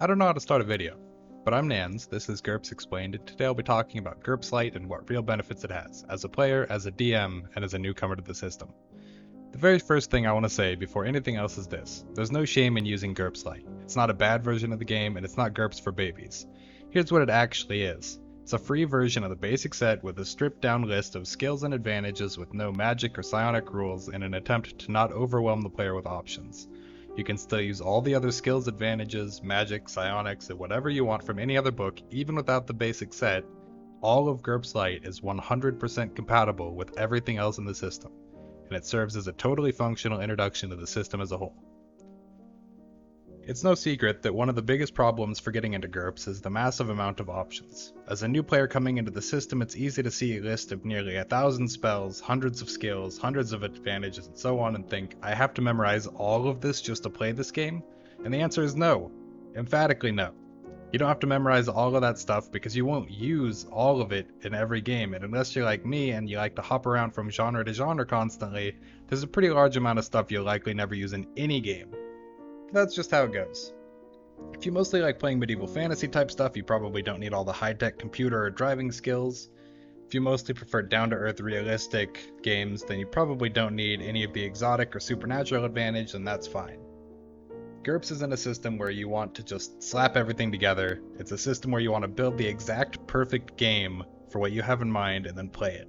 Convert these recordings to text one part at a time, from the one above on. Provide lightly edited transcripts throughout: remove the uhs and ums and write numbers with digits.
I don't know how to start a video, but I'm Nans, this is GURPS Explained, and today I'll be talking about GURPS Lite and what real benefits it has, as a player, as a DM, and as a newcomer to the system. The very first thing I want to say before anything else is this: there's no shame in using GURPS Lite. It's not a bad version of the game, and it's not GURPS for babies. Here's what it actually is. It's a free version of the basic set with a stripped down list of skills and advantages with no magic or psionic rules in an attempt to not overwhelm the player with options. You can still use all the other skills, advantages, magic, psionics, and whatever you want from any other book, even without the basic set. All of GURPS Lite is 100% compatible with everything else in the system, and it serves as a totally functional introduction to the system as a whole. It's no secret that one of the biggest problems for getting into GURPS is the massive amount of options. As a new player coming into the system, it's easy to see a list of nearly 1,000 spells, hundreds of skills, hundreds of advantages, and so on, and think, I have to memorize all of this just to play this game? And the answer is no. Emphatically no. You don't have to memorize all of that stuff because you won't use all of it in every game, and unless you're like me and you like to hop around from genre to genre constantly, there's a pretty large amount of stuff you'll likely never use in any game. That's just how it goes. If you mostly like playing medieval fantasy type stuff, you probably don't need all the high-tech computer or driving skills. If you mostly prefer down-to-earth realistic games, then you probably don't need any of the exotic or supernatural advantage, and that's fine. GURPS isn't a system where you want to just slap everything together. It's a system where you want to build the exact perfect game for what you have in mind and then play it.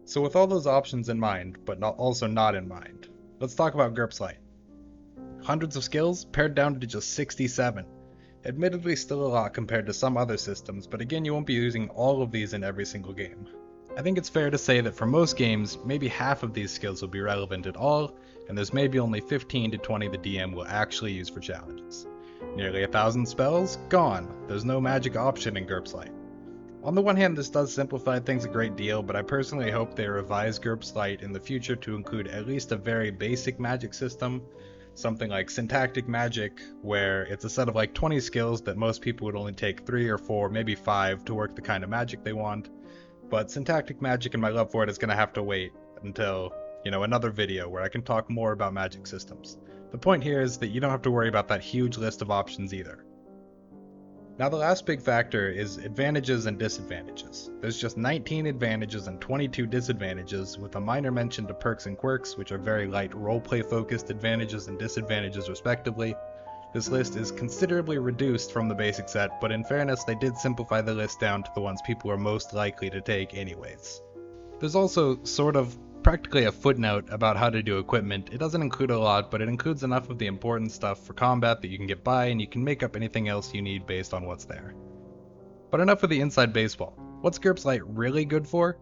So with all those options in mind, but also not in mind, let's talk about GURPS Lite. Hundreds of skills, pared down to just 67. Admittedly still a lot compared to some other systems, but again you won't be using all of these in every single game. I think it's fair to say that for most games, maybe half of these skills will be relevant at all, and there's maybe only 15 to 20 the DM will actually use for challenges. Nearly 1,000 spells? Gone. There's no magic option in GURPS Lite. On the one hand, this does simplify things a great deal, but I personally hope they revise GURPS Lite in the future to include at least a very basic magic system. Something like syntactic magic, where it's a set of like 20 skills that most people would only take 3 or 4, maybe 5 to work the kind of magic they want. But syntactic magic and my love for it is going to have to wait until, another video where I can talk more about magic systems. The point here is that you don't have to worry about that huge list of options either. Now the last big factor is advantages and disadvantages. There's just 19 advantages and 22 disadvantages, with a minor mention to perks and quirks, which are very light roleplay focused advantages and disadvantages respectively. This list is considerably reduced from the basic set, but in fairness they did simplify the list down to the ones people are most likely to take anyways. There's also practically a footnote about how to do equipment. It doesn't include a lot, but it includes enough of the important stuff for combat that you can get by, and you can make up anything else you need based on what's there. But enough of the inside baseball. What's GURPS Lite really good for?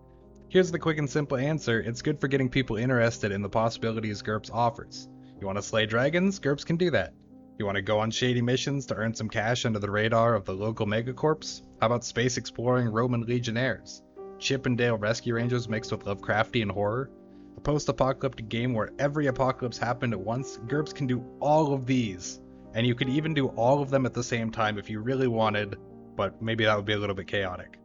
Here's the quick and simple answer: it's good for getting people interested in the possibilities GURPS offers. You want to slay dragons? GURPS can do that. You want to go on shady missions to earn some cash under the radar of the local megacorps? How about space exploring Roman legionnaires? Chip and Dale Rescue Rangers mixed with Lovecraftian horror? A post-apocalyptic game where every apocalypse happened at once? GURPS can do all of these, and you could even do all of them at the same time if you really wanted, but maybe that would be a little bit chaotic.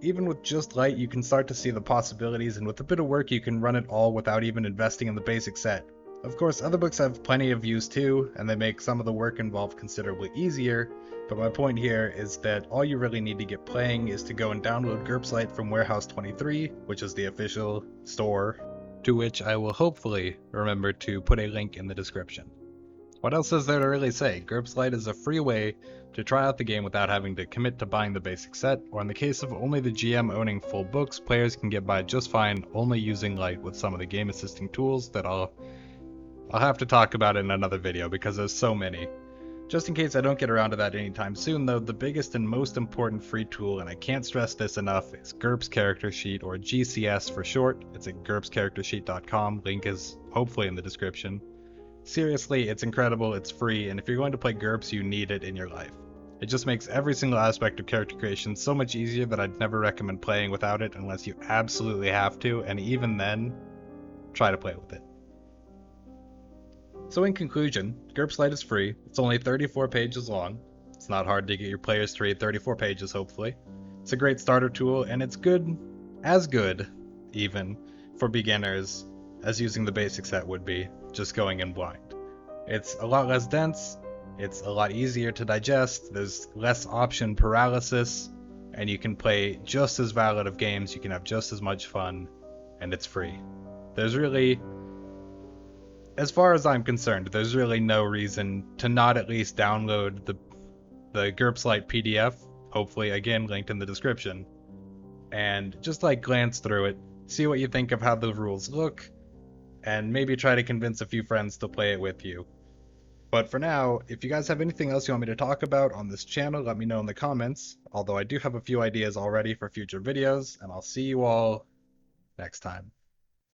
Even with just Lite, you can start to see the possibilities, and with a bit of work you can run it all without even investing in the basic set. Of course, other books have plenty of views too, and they make some of the work involved considerably easier, but my point here is that all you really need to get playing is to go and download GURPS Lite from Warehouse 23, which is the official store, to which I will hopefully remember to put a link in the description. What else is there to really say? GURPS Lite is a free way to try out the game without having to commit to buying the basic set, or in the case of only the GM owning full books, players can get by just fine only using Lite with some of the game assisting tools that I'll have to talk about in another video because there's so many. Just in case I don't get around to that anytime soon though, the biggest and most important free tool, and I can't stress this enough, is GURPS Character Sheet, or GCS for short. It's at GURPSCharacterSheet.com, link is hopefully in the description. Seriously, it's incredible, it's free, and if you're going to play GURPS, you need it in your life. It just makes every single aspect of character creation so much easier that I'd never recommend playing without it unless you absolutely have to, and even then, try to play with it. So in conclusion, GURPS Lite is free. It's only 34 pages long. It's not hard to get your players to read 34 pages, hopefully. It's a great starter tool, and it's good, even, for beginners as using the basic set would be, just going in blind. It's a lot less dense, It's a lot easier to digest, there's less option paralysis, and you can play just as valid of games, you can have just as much fun, and it's free. There's really, as far as I'm concerned, there's really no reason to not at least download the GURPS Lite PDF, hopefully again linked in the description, and just like glance through it, see what you think of how the rules look, and maybe try to convince a few friends to play it with you. But for now, if you guys have anything else you want me to talk about on this channel, let me know in the comments, although I do have a few ideas already for future videos, and I'll see you all next time.